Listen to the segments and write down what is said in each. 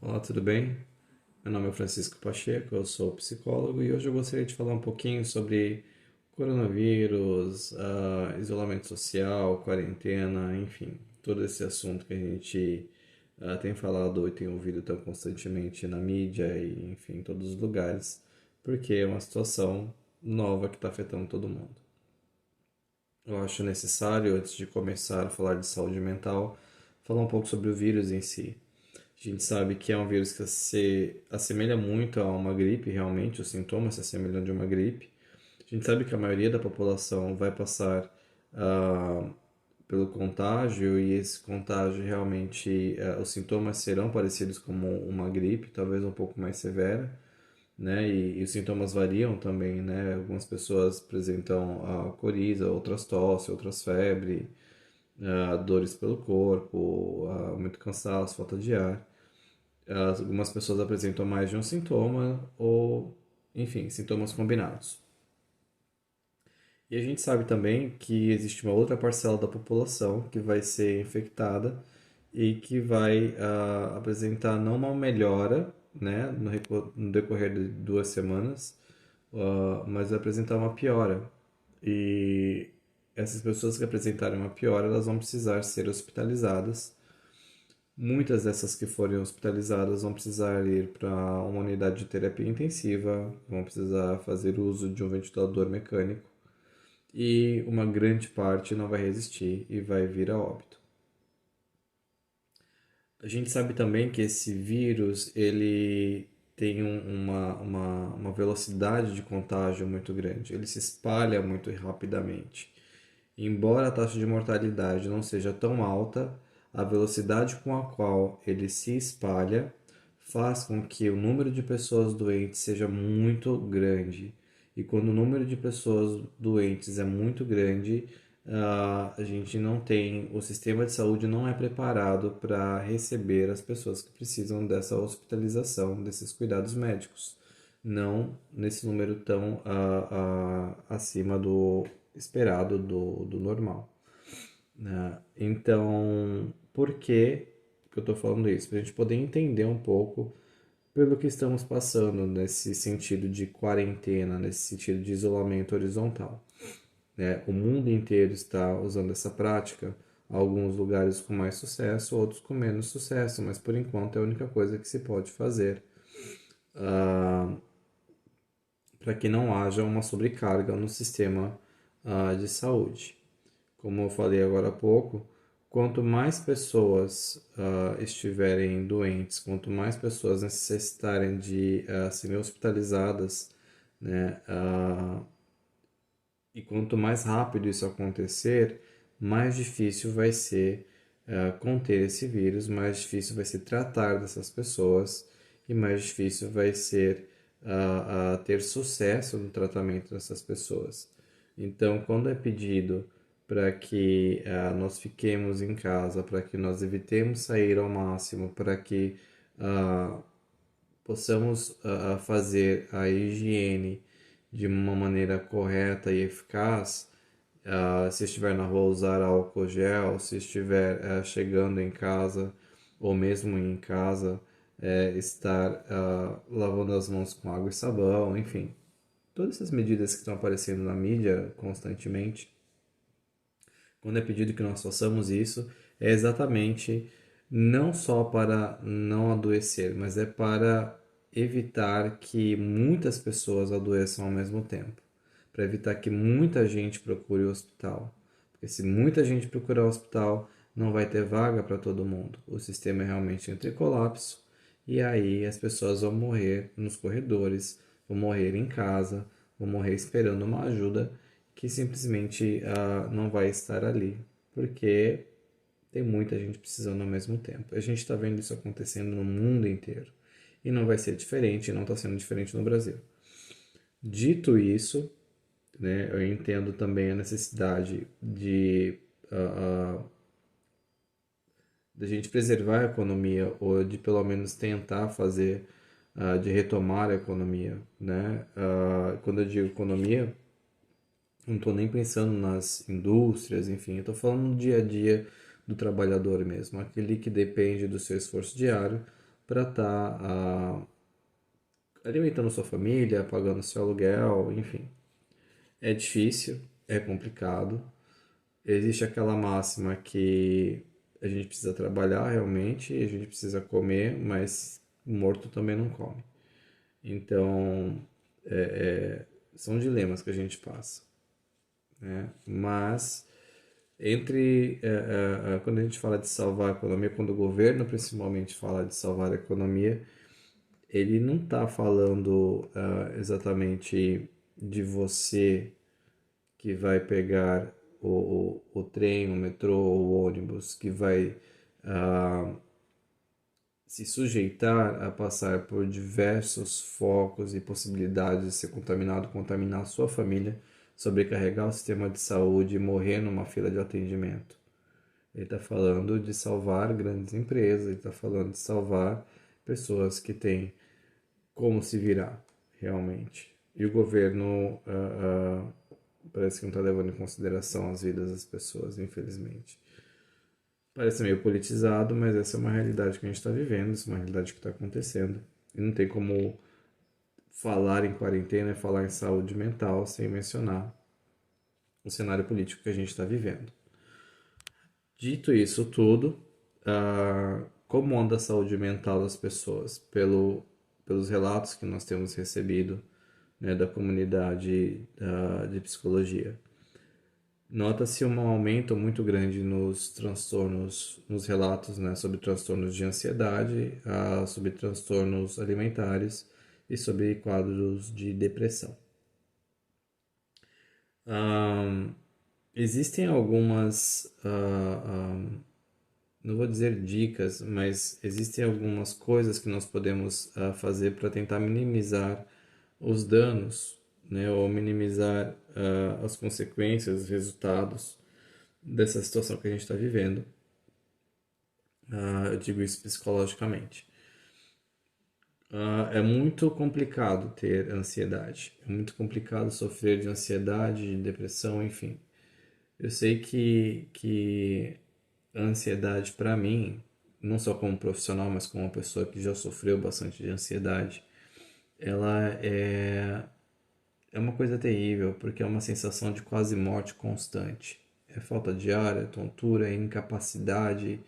Olá, tudo bem? Meu nome é Francisco Pacheco, eu sou psicólogo e hoje eu gostaria de falar um pouquinho sobre coronavírus, isolamento social, quarentena, enfim, todo esse assunto que a gente tem falado e tem ouvido tão constantemente na mídia e, enfim, em todos os lugares, porque é uma situação nova que está afetando todo mundo. Eu acho necessário, antes de começar a falar de saúde mental, falar um pouco sobre o vírus em si. A gente sabe que é um vírus que se assemelha muito a uma gripe, realmente, os sintomas se assemelham de uma gripe. A gente sabe que a maioria da população vai passar ah, pelo contágio e esse contágio realmente, os sintomas serão parecidos como uma gripe, talvez um pouco mais severa, né? E os sintomas variam também, né? Algumas pessoas apresentam coriza, outras tosse, outras febre, dores pelo corpo, muito cansaço, falta de ar. Algumas pessoas apresentam mais de um sintoma ou, enfim, sintomas combinados. E a gente sabe também que existe uma outra parcela da população que vai ser infectada e que vai apresentar não uma melhora, né, no decorrer de 2 semanas, mas vai apresentar uma piora. E essas pessoas que apresentarem uma piora, elas vão precisar ser hospitalizadas. Muitas dessas que forem hospitalizadas vão precisar ir para uma unidade de terapia intensiva, vão precisar fazer uso de um ventilador mecânico e uma grande parte não vai resistir e vai vir a óbito. A gente sabe também que esse vírus ele tem uma velocidade de contágio muito grande, ele se espalha muito rapidamente. Embora a taxa de mortalidade não seja tão alta, a velocidade com a qual ele se espalha faz com que o número de pessoas doentes seja muito grande. E quando o número de pessoas doentes é muito grande, a gente não tem, o sistema de saúde não é preparado para receber as pessoas que precisam dessa hospitalização, desses cuidados médicos. Não nesse número tão acima do esperado, do normal, né? Então, por que eu estou falando isso? Para a gente poder entender um pouco pelo que estamos passando nesse sentido de quarentena, nesse sentido de isolamento horizontal, né? O mundo inteiro está usando essa prática, alguns lugares com mais sucesso, outros com menos sucesso, mas por enquanto é a única coisa que se pode fazer para que não haja uma sobrecarga no sistema de saúde. Como eu falei agora há pouco, quanto mais pessoas estiverem doentes, quanto mais pessoas necessitarem de serem hospitalizadas, né, e quanto mais rápido isso acontecer, mais difícil vai ser conter esse vírus, mais difícil vai ser tratar dessas pessoas e mais difícil vai ser ter sucesso no tratamento dessas pessoas. Então, quando é pedido para que nós fiquemos em casa, para que nós evitemos sair ao máximo, para que ah, possamos fazer a higiene de uma maneira correta e eficaz, se estiver na rua usar álcool gel, se estiver chegando em casa ou mesmo em casa, estar lavando as mãos com água e sabão, enfim. Todas essas medidas que estão aparecendo na mídia constantemente, quando é pedido que nós façamos isso, é exatamente não só para não adoecer, mas é para evitar que muitas pessoas adoeçam ao mesmo tempo, para evitar que muita gente procure o hospital. Porque se muita gente procurar o hospital, não vai ter vaga para todo mundo. O sistema realmente entra em colapso e aí as pessoas vão morrer nos corredores, vão morrer em casa, vão morrer esperando uma ajuda que simplesmente não vai estar ali, porque tem muita gente precisando ao mesmo tempo. A gente está vendo isso acontecendo no mundo inteiro e não vai ser diferente, não está sendo diferente no Brasil. Dito isso, né, eu entendo também a necessidade de a gente preservar a economia ou de pelo menos tentar fazer de retomar a economia, né? Quando eu digo economia, não estou nem pensando nas indústrias, enfim, eu estou falando no dia a dia do trabalhador mesmo, aquele que depende do seu esforço diário para estar alimentando sua família, pagando seu aluguel, enfim. É difícil, é complicado. Existe aquela máxima que a gente precisa trabalhar realmente, a gente precisa comer, mas morto também não come. Então, são dilemas que a gente passa, né? Mas quando a gente fala de salvar a economia, quando o governo principalmente fala de salvar a economia, ele não está falando exatamente de você que vai pegar o trem, o metrô ou o ônibus, que vai ah, se sujeitar a passar por diversos focos e possibilidades de ser contaminado, contaminar a sua família, sobrecarregar o sistema de saúde e morrer numa fila de atendimento. Ele está falando de salvar grandes empresas, ele está falando de salvar pessoas que têm como se virar, realmente. E o governo parece que não está levando em consideração as vidas das pessoas, infelizmente. Parece meio politizado, mas essa é uma realidade que a gente está vivendo, essa é uma realidade que está acontecendo. E não tem como falar em quarentena e falar em saúde mental sem mencionar o cenário político que a gente está vivendo. Dito isso tudo, como anda a saúde mental das pessoas? Pelos relatos que nós temos recebido, né, da comunidade de psicologia. Nota-se um aumento muito grande nos transtornos, nos relatos, né, sobre transtornos de ansiedade, sobre transtornos alimentares e sobre quadros de depressão. Ahn, Existem algumas, não vou dizer dicas, mas existem algumas coisas que nós podemos fazer para tentar minimizar os danos, né, ou minimizar as consequências, os resultados dessa situação que a gente está vivendo. Eu digo isso psicologicamente. É muito complicado ter ansiedade, é muito complicado sofrer de ansiedade, de depressão, enfim. Eu sei que a ansiedade, para mim, não só como profissional, mas como uma pessoa que já sofreu bastante de ansiedade, ela é uma coisa terrível, porque é uma sensação de quase morte constante. É falta de ar, é tontura, é incapacidade,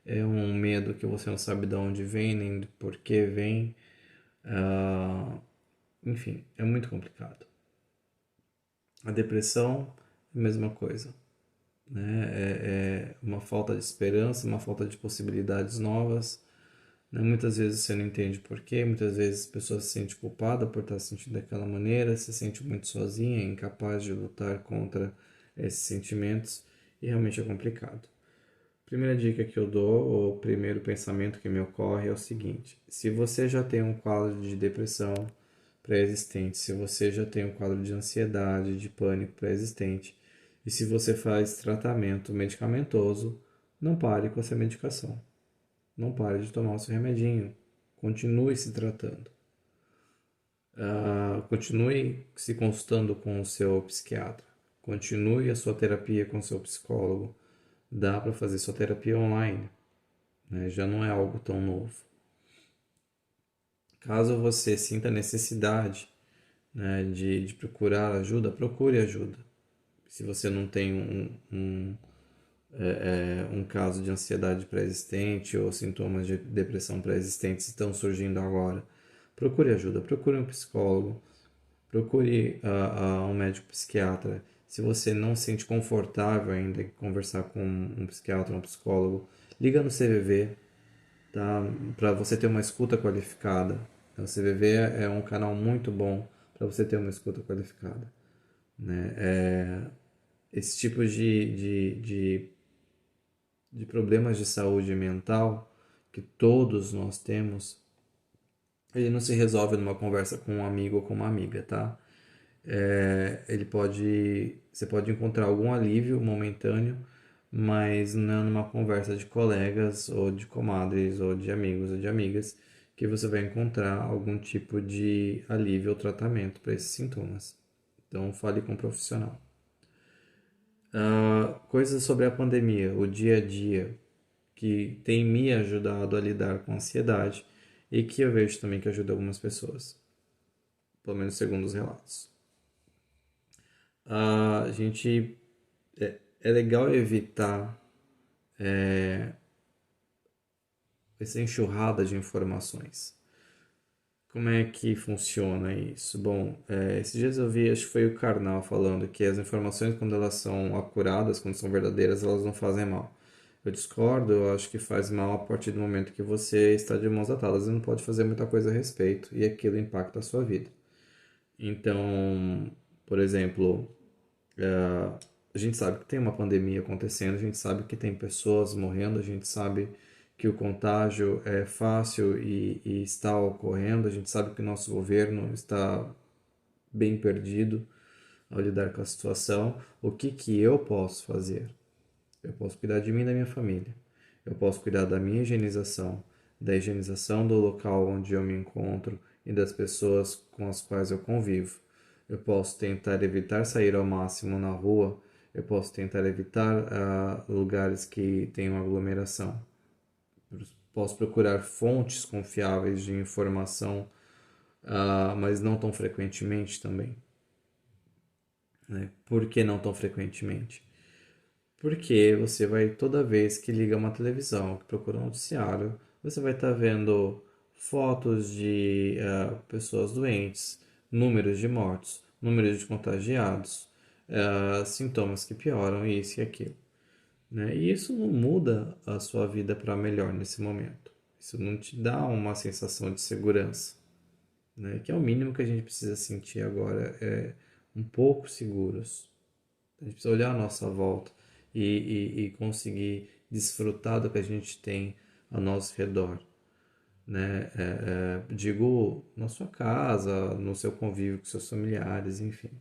é um medo que você não sabe de onde vem, nem de por que vem. Ah, Enfim, é muito complicado. A depressão, a mesma coisa, né? É uma falta de esperança, uma falta de possibilidades novas, né? Muitas vezes você não entende por quê, muitas vezes a pessoa se sente culpada por estar se sentindo daquela maneira, se sente muito sozinha, incapaz de lutar contra esses sentimentos e realmente é complicado. Primeira dica que eu dou, o primeiro pensamento que me ocorre é o seguinte: se você já tem um quadro de depressão pré-existente, se você já tem um quadro de ansiedade, de pânico pré-existente, e se você faz tratamento medicamentoso, não pare com essa medicação. Não pare de tomar o seu remedinho. Continue se tratando. Continue se consultando com o seu psiquiatra. Continue a sua terapia com o seu psicólogo. Dá para fazer sua terapia online, né? Já não é algo tão novo. Caso você sinta necessidade, né, de procurar ajuda, procure ajuda. Se você não tem um caso de ansiedade pré-existente ou sintomas de depressão pré-existentes estão surgindo agora, procure ajuda, procure um psicólogo, procure um médico psiquiatra. Se você não se sente confortável ainda em conversar com um psiquiatra ou um psicólogo, liga no CVV, tá? Para você ter uma escuta qualificada. O CVV é um canal muito bom para você ter uma escuta qualificada, né? Esse tipo de problemas de saúde mental que todos nós temos, ele não se resolve numa conversa com um amigo ou com uma amiga, tá? Você pode encontrar algum alívio momentâneo, mas não numa conversa de colegas ou de comadres ou de amigos ou de amigas que você vai encontrar algum tipo de alívio ou tratamento para esses sintomas. Então, fale com um profissional. Coisas sobre a pandemia, o dia a dia, que tem me ajudado a lidar com a ansiedade. e que eu vejo também que ajuda algumas pessoas, pelo menos segundo os relatos. A gente é legal evitar essa enxurrada de informações. Como é que funciona isso? Bom, esses dias eu vi, acho que foi o Karnal falando que as informações, quando elas são acuradas, quando são verdadeiras, elas não fazem mal. Eu discordo, eu acho que faz mal a partir do momento que você está de mãos atadas e não pode fazer muita coisa a respeito, e aquilo impacta a sua vida. Então, por exemplo, a gente sabe que tem uma pandemia acontecendo, a gente sabe que tem pessoas morrendo, a gente sabe que o contágio é fácil e está ocorrendo, a gente sabe que o nosso governo está bem perdido ao lidar com a situação. O que que eu posso fazer? Eu posso cuidar de mim e da minha família. Eu posso cuidar da higienização do local onde eu me encontro e das pessoas com as quais eu convivo. Eu posso tentar evitar sair ao máximo na rua. Eu posso tentar evitar lugares que tenham aglomeração. Posso procurar fontes confiáveis de informação, mas não tão frequentemente também. Né? Por que não tão frequentemente? Porque você vai, toda vez que liga uma televisão, que procura um noticiário, você vai estar vendo fotos de pessoas doentes, números de mortos, números de contagiados, sintomas que pioram, isso e aquilo. Né? E isso não muda a sua vida para melhor nesse momento. Isso não te dá uma sensação de segurança, né? Que é o mínimo que a gente precisa sentir agora, é um pouco seguros. A gente precisa olhar a nossa volta e conseguir desfrutar do que a gente tem ao nosso redor, né? Digo, na sua casa, no seu convívio com seus familiares, enfim.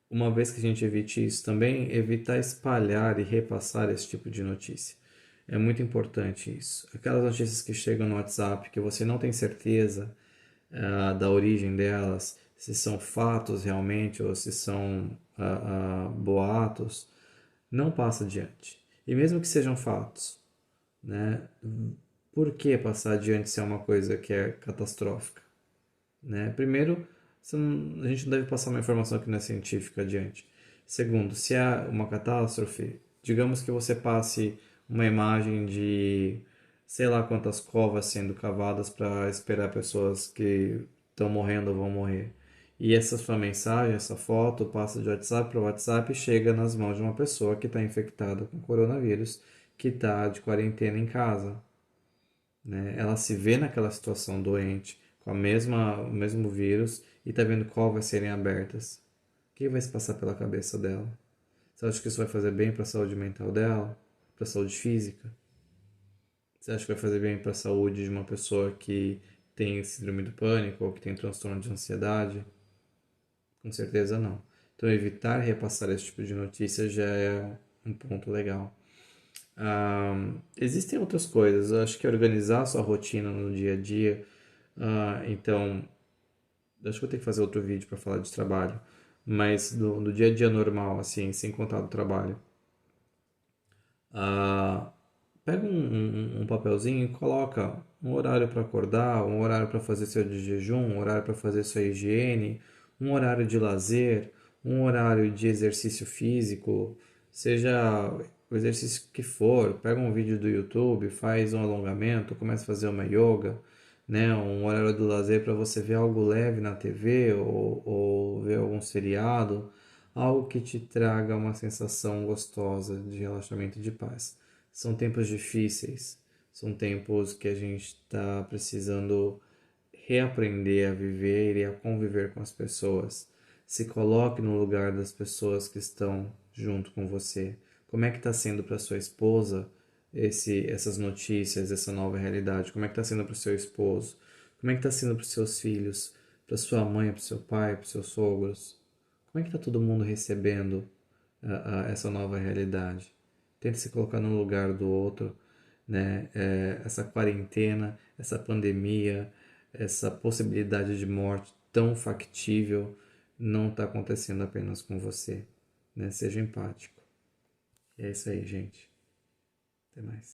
Uma vez que a gente evite isso também, evitar espalhar e repassar esse tipo de notícia. É muito importante isso. Aquelas notícias que chegam no WhatsApp que você não tem certeza da origem delas, se são fatos realmente ou se são boatos, não passa adiante. E mesmo que sejam fatos, né? Por que passar adiante se é uma coisa que é catastrófica? Né? Primeiro, a gente não deve passar uma informação que não é científica adiante. Segundo, se há uma catástrofe, digamos que você passe uma imagem de sei lá quantas covas sendo cavadas para esperar pessoas que estão morrendo ou vão morrer. E essa sua mensagem, essa foto, passa de WhatsApp para WhatsApp e chega nas mãos de uma pessoa que está infectada com coronavírus, que está de quarentena em casa, né? Ela se vê naquela situação doente, com o mesmo vírus, e está vendo covas serem abertas. O que vai se passar pela cabeça dela? Você acha que isso vai fazer bem para a saúde mental dela? Para a saúde física? Você acha que vai fazer bem para a saúde de uma pessoa que tem síndrome do pânico ou que tem transtorno de ansiedade? Com certeza não. Então, evitar repassar esse tipo de notícia já é um ponto legal. Existem outras coisas. Eu acho que organizar a sua rotina no dia a dia. Então, acho que vou ter que fazer outro vídeo para falar de trabalho. Mas do dia a dia normal, assim, sem contar do trabalho. Ah, pega um papelzinho e coloca um horário para acordar, um horário para fazer seu de jejum, um horário para fazer sua higiene, um horário de lazer, um horário de exercício físico, seja o exercício que for. Pega um vídeo do YouTube, faz um alongamento, começa a fazer uma yoga, né? Um horário do lazer para você ver algo leve na TV ou ver algum seriado, algo que te traga uma sensação gostosa de relaxamento e de paz. São tempos difíceis, são tempos que a gente está precisando reaprender a viver e a conviver com as pessoas. Se coloque no lugar das pessoas que estão junto com você. Como é que está sendo para sua esposa essas notícias, essa nova realidade? Como é que está sendo para o seu esposo? Como é que está sendo para os seus filhos? Para sua mãe, para o seu pai, para os seus sogros? Como é que está todo mundo recebendo essa nova realidade? Tente se colocar no lugar do outro, né? Essa quarentena, essa pandemia, essa possibilidade de morte tão factível não está acontecendo apenas com você, né? Seja empático. E é isso aí, gente. Até mais.